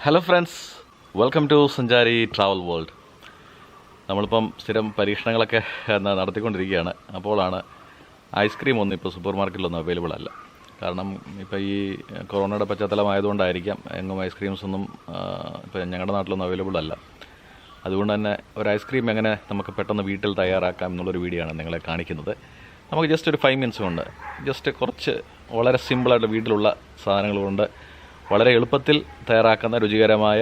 Hello friends, welcome to സഞ്ചാരി travel world. നമ്മളിപ്പം സ്ഥിരം പരീക്ഷണങ്ങളൊക്കെ നടത്തിക്കൊണ്ടിരിക്കുകയാണ്. അപ്പോഴാണ് ഐസ്ക്രീം ഒന്നും ഇപ്പോൾ സൂപ്പർ മാർക്കറ്റിലൊന്നും അവൈലബിൾ അല്ല. കാരണം ഇപ്പോൾ ഈ കൊറോണയുടെ പശ്ചാത്തലമായതുകൊണ്ടായിരിക്കാം എങ്ങും ഐസ്ക്രീംസ് ഒന്നും ഇപ്പോൾ ഞങ്ങളുടെ നാട്ടിലൊന്നും അവൈലബിൾ അല്ല. അതുകൊണ്ട് തന്നെ ഒരു ഐസ്ക്രീം എങ്ങനെ നമുക്ക് പെട്ടെന്ന് വീട്ടിൽ തയ്യാറാക്കാം എന്നുള്ളൊരു വീഡിയോ ആണ് നിങ്ങളെ കാണിക്കുന്നത്. നമുക്ക് ജസ്റ്റ് ഒരു 5 മിനിറ്റ്സ് കൊണ്ട് ജസ്റ്റ് കുറച്ച് വളരെ സിമ്പിളായിട്ട് വീട്ടിലുള്ള സാധനങ്ങൾ കൊണ്ട് വളരെ എളുപ്പത്തിൽ തയ്യാറാക്കുന്ന രുചികരമായ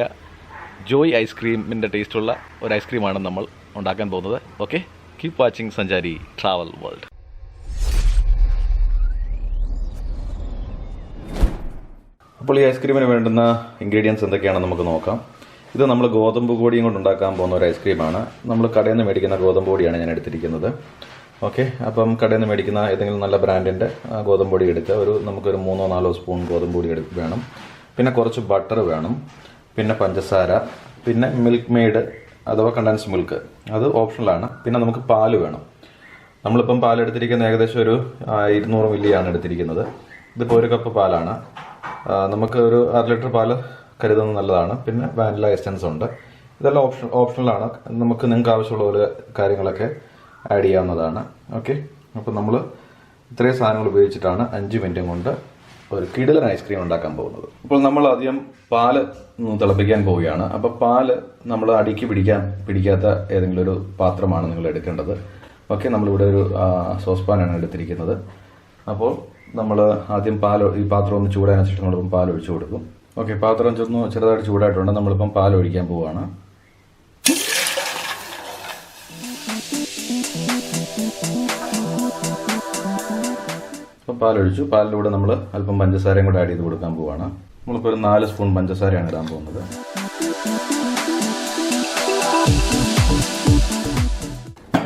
ജോയ് ഐസ്ക്രീമിൻ്റെ ടേസ്റ്റുള്ള ഒരു ഐസ്ക്രീമാണ് നമ്മൾ ഉണ്ടാക്കാൻ പോകുന്നത്. ഓക്കെ, കീപ് വാച്ചിങ് സഞ്ചാരി ട്രാവൽ വേൾഡ്. അപ്പോൾ ഈ ഐസ്ക്രീമിന് വേണ്ടുന്ന ഇൻഗ്രീഡിയൻസ് എന്തൊക്കെയാണെന്ന് നമുക്ക് നോക്കാം. ഇത് നമ്മൾ ഗോതമ്പ് പൊടിയും കൊണ്ട് ഉണ്ടാക്കാൻ പോകുന്ന ഒരു ഐസ്ക്രീമാണ്. നമ്മൾ കടയിൽ നിന്ന് മേടിക്കുന്ന ഗോതമ്പ് പൊടിയാണ് ഞാൻ എടുത്തിരിക്കുന്നത്. ഓക്കെ, അപ്പം കടയിൽ നിന്ന് മേടിക്കുന്ന ഏതെങ്കിലും നല്ല ബ്രാൻഡിൻ്റെ ഗോതമ്പ് പൊടി എടുക്കുക. നമുക്കൊരു 3-4 സ്പൂൺ ഗോതമ്പ് പൊടി വേണം. പിന്നെ കുറച്ച് ബട്ടർ വേണം, പിന്നെ പഞ്ചസാര, പിന്നെ മിൽക്ക്മെയ്ഡ് അഥവാ കണ്ടൻസ്ഡ് മിൽക്ക്, അത് ഓപ്ഷണലാണ്. പിന്നെ നമുക്ക് പാല് വേണം. നമ്മളിപ്പം പാലെടുത്തിരിക്കുന്ന ഏകദേശം ഒരു 200 മില്ലിയാണ് എടുത്തിരിക്കുന്നത്. ഇതിപ്പോൾ 1 കപ്പ് പാലാണ്. നമുക്ക് ഒരു 1/2 ലിറ്റർ പാല് കരുതുന്നത് നല്ലതാണ്. പിന്നെ വാനില എസൻസ് ഉണ്ട്. ഇതെല്ലാം ഓപ്ഷണലാണ്. നിങ്ങൾക്ക് ആവശ്യമുള്ള ഒരു കാര്യങ്ങളൊക്കെ ആഡ് ചെയ്യാവുന്നതാണ്. ഓക്കെ, അപ്പോൾ നമ്മൾ ഇത്രയും സാധനങ്ങൾ ഉപയോഗിച്ചിട്ടാണ് 5 മിനിറ്റും കൊണ്ട് ഒരു കിടിലൻ ഐസ്ക്രീം ഉണ്ടാക്കാൻ പോകുന്നത്. അപ്പോൾ നമ്മൾ ആദ്യം പാല് തിളപ്പിക്കാൻ പോവുകയാണ്. അപ്പോൾ പാല് നമ്മൾ അടിക്ക് പിടിക്കാത്ത ഏതെങ്കിലും ഒരു പാത്രമാണ് നിങ്ങൾ എടുക്കേണ്ടത്. ഓക്കെ, നമ്മളിവിടെ ഒരു സോസ് പാനാണ് എടുത്തിരിക്കുന്നത്. അപ്പോൾ നമ്മൾ ആദ്യം ഈ പാത്രം ഒന്ന് ചൂടാനനുസരിച്ച് നമ്മളിപ്പം പാൽ ഒഴിച്ചു കൊടുക്കും. ഓക്കെ, പാത്രം ചെറുതായിട്ട് ചൂടായിട്ടുണ്ട്. നമ്മളിപ്പം പാൽ ഒഴിക്കാൻ പോവുകയാണ്. അപ്പം പാലൊഴിച്ചു. പാലിലൂടെ നമ്മൾ അല്പം പഞ്ചസാരയും കൂടെ ആഡ് ചെയ്ത് കൊടുക്കാൻ പോവുകയാണ്. നമ്മളിപ്പോൾ ഒരു 4 സ്പൂൺ പഞ്ചസാരയാണ് ഇടാൻ പോകുന്നത്.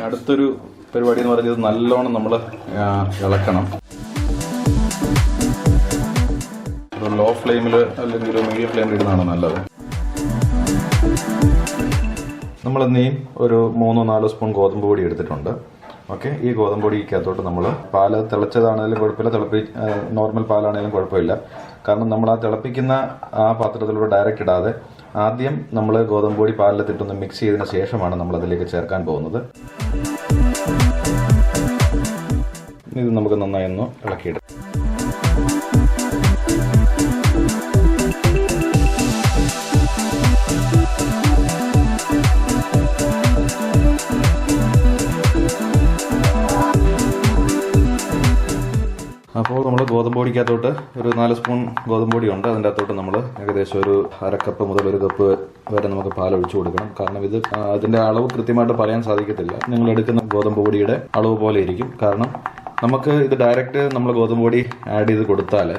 അടുത്തൊരു പരിപാടി എന്ന് പറയുന്നത് നല്ലോണം നമ്മൾ ഇളക്കണം. ഒരു ലോ ഫ്ലെയിമിൽ അല്ലെങ്കിൽ ഒരു മീഡിയം ഫ്ലെയിമിൽ ഇടുന്നതാണ് നല്ലത്. നമ്മളിന്നീ ഒരു 3-4 സ്പൂൺ ഗോതമ്പ് പൊടി എടുത്തിട്ടുണ്ട്. ഓക്കെ, ഈ ഗോതമ്പ് പൊടിക്കകത്തോട്ട് നമ്മൾ പാല് തിളച്ചതാണെങ്കിലും കുഴപ്പമില്ല, നോർമൽ പാലാണെങ്കിലും കുഴപ്പമില്ല. കാരണം നമ്മൾ ആ തിളപ്പിക്കുന്ന ആ പാത്രത്തിലൂടെ ഡയറക്റ്റ് ഇടാതെ ആദ്യം നമ്മൾ ഗോതമ്പ് പൊടി പാലിലിട്ടൊന്ന് മിക്സ് ചെയ്തതിന് ശേഷമാണ് നമ്മൾ അതിലേക്ക് ചേർക്കാൻ പോകുന്നത്. ഇത് നമുക്ക് നന്നായി ഒന്ന് ഇളക്കിയിടാം. അപ്പോൾ നമ്മൾ ഗോതമ്പ് പൊടിക്കകത്തോട്ട് ഒരു 4 സ്പൂൺ ഗോതമ്പ് പൊടി ഉണ്ട്. അതിൻ്റെ അകത്തോട്ട് നമ്മൾ ഏകദേശം ഒരു 1/2 കപ്പ് മുതൽ 1 കപ്പ് വരെ നമുക്ക് പാൽ ഒഴിച്ചു കൊടുക്കണം. കാരണം അതിൻ്റെ അളവ് കൃത്യമായിട്ട് പറയാൻ സാധിക്കത്തില്ല. നിങ്ങൾ എടുക്കുന്ന ഗോതമ്പ് പൊടിയുടെ അളവ് പോലെ ഇരിക്കും. കാരണം നമുക്ക് ഇത് ഡയറക്റ്റ് നമ്മൾ ഗോതമ്പ് പൊടി ആഡ് ചെയ്ത് കൊടുത്താൽ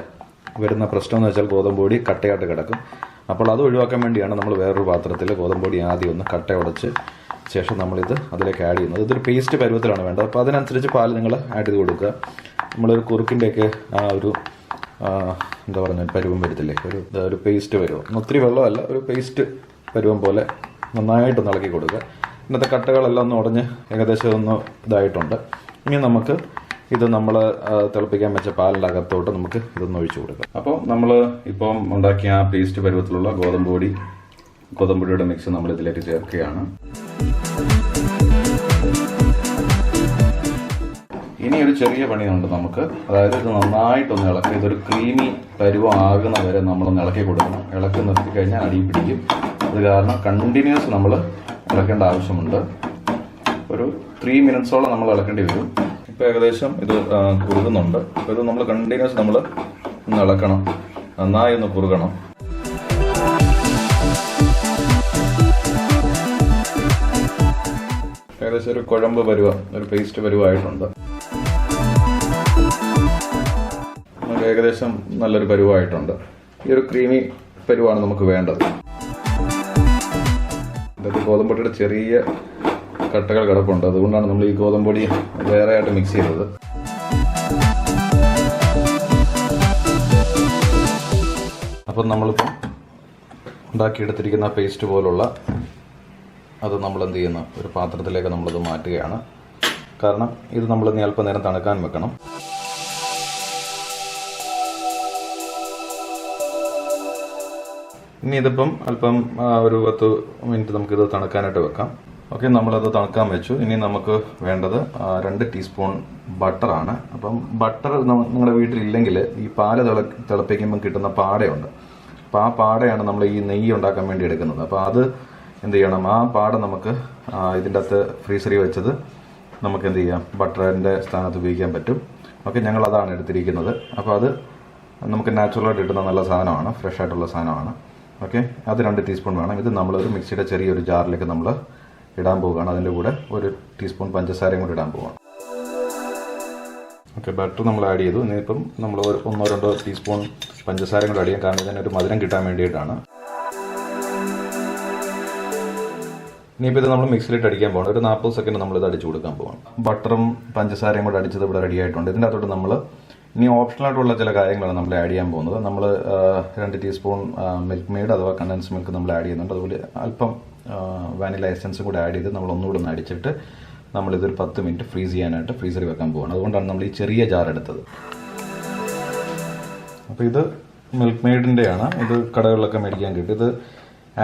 വരുന്ന പ്രശ്നം എന്ന് വെച്ചാൽ ഗോതമ്പ് പൊടി കട്ടയായിട്ട് കിടക്കും. അപ്പോൾ അത് ഒഴിവാക്കാൻ വേണ്ടിയാണ് നമ്മൾ വേറൊരു പാത്രത്തിൽ ഗോതമ്പ് പൊടി ആദ്യം ഒന്ന് കട്ട ഉടച്ച് ശേഷം നമ്മളിത് അതിലേക്ക് ആഡ് ചെയ്യുന്നത്. ഇതൊരു പേസ്റ്റ് പരുവത്തിലാണ് വേണ്ടത്. അപ്പോൾ അതിനനുസരിച്ച് പാൽ നിങ്ങൾ ആഡ് ചെയ്ത് കൊടുക്കുക. നമ്മളൊരു കുറുക്കിൻ്റെയൊക്കെ ആ ഒരു എന്താ പറയുക പരുവം വരത്തില്ലേ, ഒരു പേസ്റ്റ് പരുവം. ഒത്തിരി വെള്ളമല്ല, ഒരു പേസ്റ്റ് പരുവം പോലെ നന്നായിട്ടൊന്ന് ഇളക്കി കൊടുക്കുക. ഇന്നത്തെ കട്ടകളെല്ലാം ഒന്ന് ഉടഞ്ഞ് ഏകദേശം ഒന്ന് ഇതായിട്ടുണ്ട്. ഇനി നമുക്ക് ഇത് നമ്മൾ തിളപ്പിക്കാൻ വെച്ച പാലിൻ്റെ അകത്തോട്ട് നമുക്ക് ഇതൊന്ന് ഒഴിച്ചു കൊടുക്കാം. അപ്പോൾ നമ്മൾ ഇപ്പം ഉണ്ടാക്കിയ ആ പേസ്റ്റ് പരുവത്തിലുള്ള ഗോതമ്പ് പൊടിയുടെ മിക്സ് നമ്മൾ ഇതിലേക്ക് ചേർക്കുകയാണ്. ഇനി ഒരു ചെറിയ പണിയുണ്ട് നമുക്ക്. അതായത് ഇത് നന്നായിട്ടൊന്ന് ഇളക്കി ഇതൊരു ക്രീമി പരുവം ആകുന്ന വരെ നമ്മളൊന്ന് ഇളക്കി കൊടുക്കണം. ഇളക്കി നിർത്തി കഴിഞ്ഞാൽ അടി പിടിക്കും. അത് കാരണം കണ്ടിന്യൂസ് നമ്മൾ ഇളക്കേണ്ട ആവശ്യമുണ്ട്. ഒരു 3 മിനിറ്റ്സോളം നമ്മൾ ഇളക്കേണ്ടി വരും. ഇപ്പോൾ ഏകദേശം ഇത് കുറുകുന്നുണ്ട്. അപ്പോൾ ഇത് നമ്മൾ കണ്ടിന്യൂസ് നമ്മൾ ഒന്ന് ഇളക്കണം, നന്നായി ഒന്ന് കുറുകണം. ഏകദേശം ഒരു കുഴമ്പ് പരുവം, ഒരു പേസ്റ്റ് പരുവമായിട്ടുണ്ട്. ഏകദേശം നല്ലൊരു പരുവമായിട്ടുണ്ട്. ഈ ഒരു ക്രീമി പരുവാണ് നമുക്ക് വേണ്ടത്. ഇതൊക്കെ ഗോതമ്പൊടിയുടെ ചെറിയ കട്ടകൾ കിടപ്പുണ്ട്. അതുകൊണ്ടാണ് നമ്മൾ ഈ ഗോതമ്പൊടി വേറെ ആയിട്ട് മിക്സ് ചെയ്തത്. അപ്പം നമ്മളിപ്പം ഉണ്ടാക്കിയെടുത്തിരിക്കുന്ന പേസ്റ്റ് പോലുള്ള അത് നമ്മൾ എന്ത് ചെയ്യുന്നു, ഒരു പാത്രത്തിലേക്ക് നമ്മളത് മാറ്റുകയാണ്. കാരണം ഇത് നമ്മൾ ഇനി അല്പനേരം തണുക്കാൻ വെക്കണം. ഇനി ഇതിപ്പം അല്പം ഒരു 10 മിനിറ്റ് നമുക്കിത് തണുക്കാനായിട്ട് വെക്കാം. ഓക്കെ, നമ്മളത് തണുക്കാൻ വെച്ചു. ഇനി നമുക്ക് വേണ്ടത് 2 ടീസ്പൂൺ ബട്ടറാണ്. അപ്പം ബട്ടർ നിങ്ങളുടെ വീട്ടിലില്ലെങ്കിൽ ഈ പാല് തിളപ്പിക്കുമ്പം കിട്ടുന്ന പാടയുണ്ട്. അപ്പോൾ ആ പാടയാണ് നമ്മൾ ഈ നെയ്യ് ഉണ്ടാക്കാൻ വേണ്ടി എടുക്കുന്നത്. അപ്പോൾ അത് എന്ത് ചെയ്യണം, ആ പാട നമുക്ക് ഇതിൻ്റെ അകത്ത് ഫ്രീസറിൽ വെച്ചത് നമുക്ക് എന്ത് ചെയ്യാം, ബട്ടറിൻ്റെ സ്ഥാനത്ത് ഉപയോഗിക്കാൻ പറ്റും. ഓക്കെ, ഞങ്ങളതാണ് എടുത്തിരിക്കുന്നത്. അപ്പോൾ അത് നമുക്ക് നാച്ചുറലായിട്ട് കിട്ടുന്ന നല്ല സാധനമാണ്, ഫ്രഷ് ആയിട്ടുള്ള സാധനമാണ്. ഓക്കെ, അത് 2 ടീസ്പൂൺ വേണം. ഇത് നമ്മളൊരു മിക്സിയുടെ ചെറിയൊരു ജാറിലേക്ക് നമ്മൾ ഇടാൻ പോവുകയാണ്. അതിൻ്റെ കൂടെ 1 ടീസ്പൂൺ പഞ്ചസാരയും കൂടി ഇടാൻ പോവുകയാണ്. ഓക്കെ, ബട്ടർ നമ്മൾ ആഡ് ചെയ്തു. ഇനിയിപ്പം നമ്മൾ 1-2 ടീസ്പൂൺ പഞ്ചസാരയും കൂടി ആഡ് ചെയ്യാം, കാരണം ഇതിനൊരു മധുരം കിട്ടാൻ വേണ്ടിയിട്ടാണ്. ഇനിയിപ്പോൾ ഇത് നമ്മൾ മിക്സിയിലിട്ട് അടിക്കാൻ പോകണം. ഒരു 40 സെക്കൻഡ് നമ്മളിത് അടിച്ചു കൊടുക്കാൻ പോകണം. ബട്ടറും പഞ്ചസാരയും കൂടെ അടിച്ചത് ഇവിടെ റെഡി ആയിട്ടുണ്ട്. ഇതിൻ്റെ അകത്തോട്ട് നമ്മൾ ഇനി ഓപ്ഷണലായിട്ടുള്ള ചില കാര്യങ്ങളാണ് നമ്മൾ ആഡ് ചെയ്യാൻ പോകുന്നത്. നമ്മൾ 2 ടീസ്പൂൺ മിൽക്ക്മെയ്ഡ് അഥവാ കണ്ടൻസ് മിൽക്ക് നമ്മൾ ആഡ് ചെയ്യുന്നുണ്ട്. അതുപോലെ അല്പം വാനില എസൻസും കൂടെ ആഡ് ചെയ്ത് നമ്മൾ ഒന്നുകൂടെ ഒന്ന് അടിച്ചിട്ട് നമ്മളിതൊരു 10 മിനിറ്റ് ഫ്രീസ് ചെയ്യാനായിട്ട് ഫ്രീസറിൽ വെക്കാൻ പോകണം. അതുകൊണ്ടാണ് നമ്മൾ ഈ ചെറിയ ജാർ എടുത്തത്. അപ്പോൾ ഇത് മിൽക്ക് മെയ്ഡിൻ്റെയാണ്. ഇത് കടകളിലൊക്കെ മേടിക്കാൻ കിട്ടും. ഇത്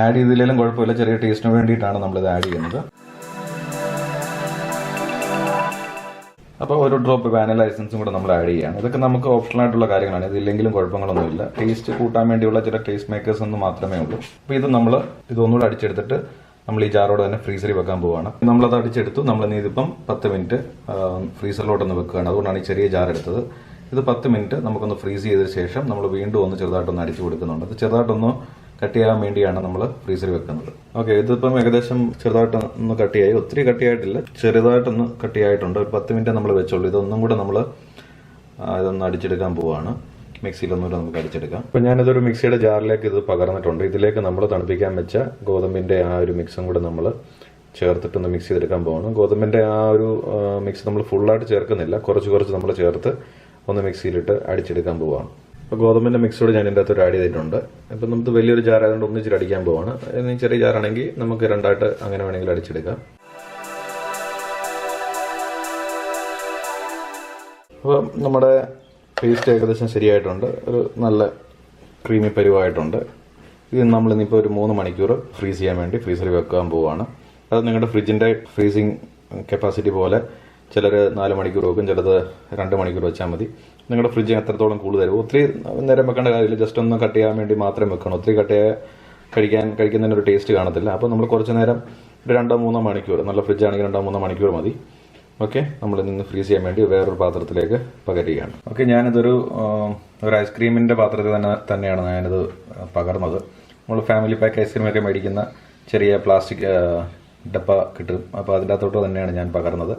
ആഡ് ചെയ്തില്ലെങ്കിലും കുഴപ്പമില്ല, ചെറിയ ടേസ്റ്റിന് വേണ്ടിയിട്ടാണ് നമ്മളിത് ആഡ് ചെയ്യുന്നത്. അപ്പോൾ ഒരു ഡ്രോപ്പ് വാനില എസൻസും കൂടെ നമ്മൾ ആഡ് ചെയ്യുകയാണ്. ഇതൊക്കെ നമുക്ക് ഓപ്ഷണൽ ആയിട്ടുള്ള കാര്യങ്ങളാണ്. ഇതില്ലെങ്കിലും കുഴപ്പങ്ങളൊന്നുമില്ല. ടേസ്റ്റ് കൂട്ടാൻ വേണ്ടിയുള്ള ചില ടേസ്റ്റ് മേക്കേഴ്സ് ഒന്നും മാത്രമേ ഉള്ളൂ. അപ്പോൾ ഇതൊന്നുകൂടെ അടിച്ചെടുത്തിട്ട് നമ്മൾ ഈ ജാറോടെ തന്നെ ഫ്രീസറിൽ വെക്കാൻ പോവുകയാണ്. നമ്മളത് അടിച്ചെടുത്തു. നമ്മൾ ഇതിപ്പം 10 മിനിറ്റ് ഫ്രീസറിലോട്ടൊന്ന് വെക്കുകയാണ്. അതുകൊണ്ടാണ് ഈ ചെറിയ ജാർ എടുത്തത്. ഇത് 10 മിനിറ്റ് നമുക്കൊന്ന് ഫ്രീസ് ചെയ്തതിന് ശേഷം നമ്മൾ വീണ്ടും ഒന്ന് ചെറുതായിട്ടൊന്ന് അടിച്ചു കൊടുക്കുന്നുണ്ട്. അത് ചെറുതായിട്ടൊന്ന് കട്ട് ചെയ്യാൻ വേണ്ടിയാണ് നമ്മൾ ഫ്രീസറിൽ വെക്കുന്നത്. ഓക്കെ, ഇതിപ്പം ഏകദേശം ചെറുതായിട്ടൊന്ന് കട്ടിയായി. ഒത്തിരി കട്ടിയായിട്ടില്ല, ചെറുതായിട്ടൊന്ന് കട്ടിയായിട്ടുണ്ട്. ഒരു 10 മിനിറ്റ് നമ്മൾ വെച്ചോളൂ. ഇതൊന്നും കൂടെ നമ്മൾ ഇതൊന്ന് അടിച്ചെടുക്കാൻ പോവുകയാണ്. മിക്സിയിലൊന്നുകൂടെ നമുക്ക് അടിച്ചെടുക്കാം. അപ്പോൾ ഞാനിതൊരു മിക്സിയുടെ ജാറിലേക്ക് ഇത് പകർന്നിട്ടുണ്ട്. ഇതിലേക്ക് നമ്മൾ തണുപ്പിക്കാൻ വെച്ച ഗോതമ്പിൻ്റെ ആ ഒരു മിക്സും കൂടെ നമ്മൾ ചേർത്തിട്ടൊന്ന് മിക്സ് ചെയ്തെടുക്കാൻ പോവാണ്. ഗോതമ്പിൻ്റെ ആ ഒരു മിക്സ് നമ്മൾ ഫുള്ളായിട്ട് ചേർക്കുന്നില്ല, കുറച്ച് നമ്മൾ ചേർത്ത് ഒന്ന് മിക്സിയിലിട്ട് അടിച്ചെടുക്കാൻ പോവാണ്. അപ്പോൾ ഗോതമ്പിൻ്റെ മിക്സോട് ഞാൻ ഇതിൻ്റെ അകത്തൊരു ആഡ് ചെയ്തിട്ടുണ്ട്. അപ്പം നമുക്ക് വലിയൊരു ജാർ ആയതുകൊണ്ട് ഒന്നിച്ചിട്ട് അടിക്കാൻ പോവാണ്. ഇനി ചെറിയ ജാറാണെങ്കിൽ നമുക്ക് 2ആയിട്ട് അങ്ങനെ വേണമെങ്കിൽ അടിച്ചെടുക്കാം. അപ്പോൾ നമ്മുടെ പേസ്റ്റ് ഏകദേശം ശരിയായിട്ടുണ്ട്. ഒരു നല്ല ക്രീമി പരുവായിട്ടുണ്ട്. ഇത് നമ്മളിന്നിപ്പോൾ ഒരു 3 മണിക്കൂർ ഫ്രീസ് ചെയ്യാൻ വേണ്ടി ഫ്രീസറിൽ വെക്കാൻ പോവുകയാണ്. അത് നിങ്ങളുടെ ഫ്രിഡ്ജിൻ്റെ ഫ്രീസിങ് കപ്പാസിറ്റി പോലെ ചിലർ 4 മണിക്കൂർ വെക്കും, ചിലത് 2 മണിക്കൂർ വെച്ചാൽ മതി. നിങ്ങളുടെ ഫ്രിഡ്ജ് എത്രത്തോളം കൂടുതൽ ഒത്തിരി നേരം വെക്കേണ്ട കാര്യമില്ല. ജസ്റ്റ് ഒന്ന് കട്ട് ചെയ്യാൻ വേണ്ടി മാത്രമേ വെക്കണം. ഒത്തിരി കഴിക്കുന്നതിനൊരു ടേസ്റ്റ് കാണത്തില്ല. അപ്പോൾ നമ്മൾ കുറച്ച് നേരം 2-3 മണിക്കൂർ, നല്ല ഫ്രിഡ്ജ് ആണെങ്കിൽ 2-3 മണിക്കൂർ മതി. ഓക്കെ, നമ്മൾ നിന്ന് ഫ്രീസ് ചെയ്യാൻ വേണ്ടി വേറൊരു പാത്രത്തിലേക്ക് പകരുകയാണ്. ഓക്കെ, ഞാനിതൊരു ഐസ്ക്രീമിൻ്റെ പാത്രത്തിൽ തന്നെയാണ് ഞാനിത് പകർന്നത്. നമ്മൾ ഫാമിലി പാക്ക് ഐസ്ക്രീമൊക്കെ മേടിക്കുന്ന ചെറിയ പ്ലാസ്റ്റിക് ഡപ്പ കിട്ടും. അപ്പോൾ അതിൻ്റെ അകത്തോട്ട് തന്നെയാണ് ഞാൻ പകർന്നത്.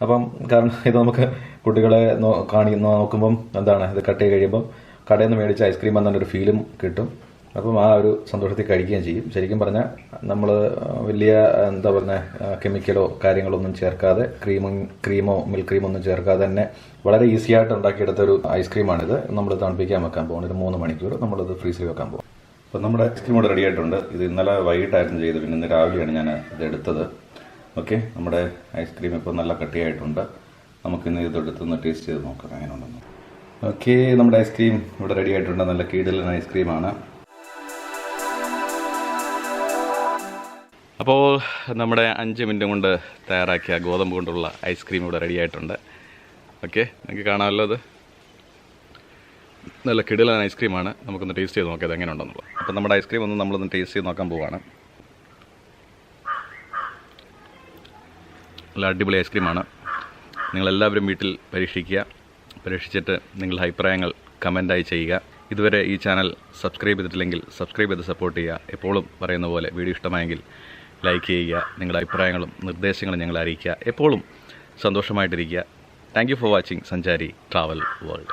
അപ്പം കാരണം ഇത് നമുക്ക് കുട്ടികളെ നോക്കുമ്പം എന്താണ്, ഇത് കട്ട് ചെയ്ത് കഴിയുമ്പം കടയിൽ നിന്ന് മേടിച്ച ഐസ്ക്രീം എന്നൊരു ഫീലും കിട്ടും. അപ്പം ആ ഒരു സന്തോഷത്തിൽ കഴിക്കുകയും ചെയ്യും. ശരിക്കും പറഞ്ഞാൽ നമ്മൾ വലിയ കെമിക്കലോ കാര്യങ്ങളൊന്നും ചേർക്കാതെ ക്രീമോ മിൽക്ക് ക്രീമോ ഒന്നും ചേർക്കാതെ തന്നെ വളരെ ഈസി ആയിട്ട് ഉണ്ടാക്കിയെടുത്ത ഒരു ഐസ്ക്രീമാണിത്. നമ്മൾ തണുപ്പിക്കാൻ വെക്കാൻ പോകുന്നത്. ഒരു 3 മണിക്കൂർ നമ്മളിത് ഫ്രീസറിൽ വെക്കാൻ പോകും. അപ്പം നമ്മുടെ ഐസ്ക്രീം ഇവിടെ റെഡി ആയിട്ടുണ്ട്. ഇത് ഇന്നലെ വൈകിട്ടായിരുന്നു ചെയ്തത്, പിന്നെ ഇന്ന് രാവിലെയാണ് ഞാൻ ഇത് എടുത്തത്. ഓക്കെ, നമ്മുടെ ഐസ്ക്രീം ഇപ്പോൾ നല്ല കട്ടിയായിട്ടുണ്ട്. നമുക്കിന്ന് ഇതെടുത്തൊന്ന് ടേസ്റ്റ് ചെയ്ത് നോക്കാം എങ്ങനെ ഉണ്ടെന്ന്. ഓക്കെ, നമ്മുടെ ഐസ്ക്രീം ഇവിടെ റെഡി ആയിട്ടുണ്ട്. നല്ല കിടിലൻ ഐസ്ക്രീമാണ്. അപ്പോൾ നമ്മുടെ 5 മിനിറ്റ് കൊണ്ട് തയ്യാറാക്കിയ ഗോതമ്പ് കൊണ്ടുള്ള ഐസ്ക്രീം ഇവിടെ റെഡി ആയിട്ടുണ്ട്. ഓക്കെ, നിങ്ങൾക്ക് കാണാമല്ലോ. അത് നല്ല കിടിലൻ ഐസ്ക്രീമാണ്. നമുക്കൊന്ന് ടേസ്റ്റ് ചെയ്ത് നോക്കാം എങ്ങനെ ഉണ്ടെന്നുള്ളത്. അപ്പോൾ നമ്മുടെ ഐസ്ക്രീം ഒന്ന് നമ്മളൊന്ന് ടേസ്റ്റ് ചെയ്ത് നോക്കാൻ പോവുകയാണ്. നല്ല അടിപൊളി ഐസ്ക്രീമാണ്. നിങ്ങളെല്ലാവരും വീട്ടിൽ പരീക്ഷിച്ചിട്ട് നിങ്ങളുടെ അഭിപ്രായങ്ങൾ കമൻറ്റായി ചെയ്യുക. ഇതുവരെ ഈ ചാനൽ സബ്സ്ക്രൈബ് ചെയ്തിട്ടില്ലെങ്കിൽ സബ്സ്ക്രൈബ് ചെയ്ത് സപ്പോർട്ട് ചെയ്യുക. എപ്പോഴും പറയുന്ന പോലെ വീഡിയോ ഇഷ്ടമായെങ്കിൽ ലൈക്ക് ചെയ്യുക. നിങ്ങളുടെ അഭിപ്രായങ്ങളും നിർദ്ദേശങ്ങളും ഞങ്ങളെ അറിയിക്കുക. എപ്പോഴും സന്തോഷമായിട്ടിരിക്കുക. താങ്ക് യു ഫോർ വാച്ചിങ് സഞ്ചാരി ട്രാവൽ വേൾഡ്.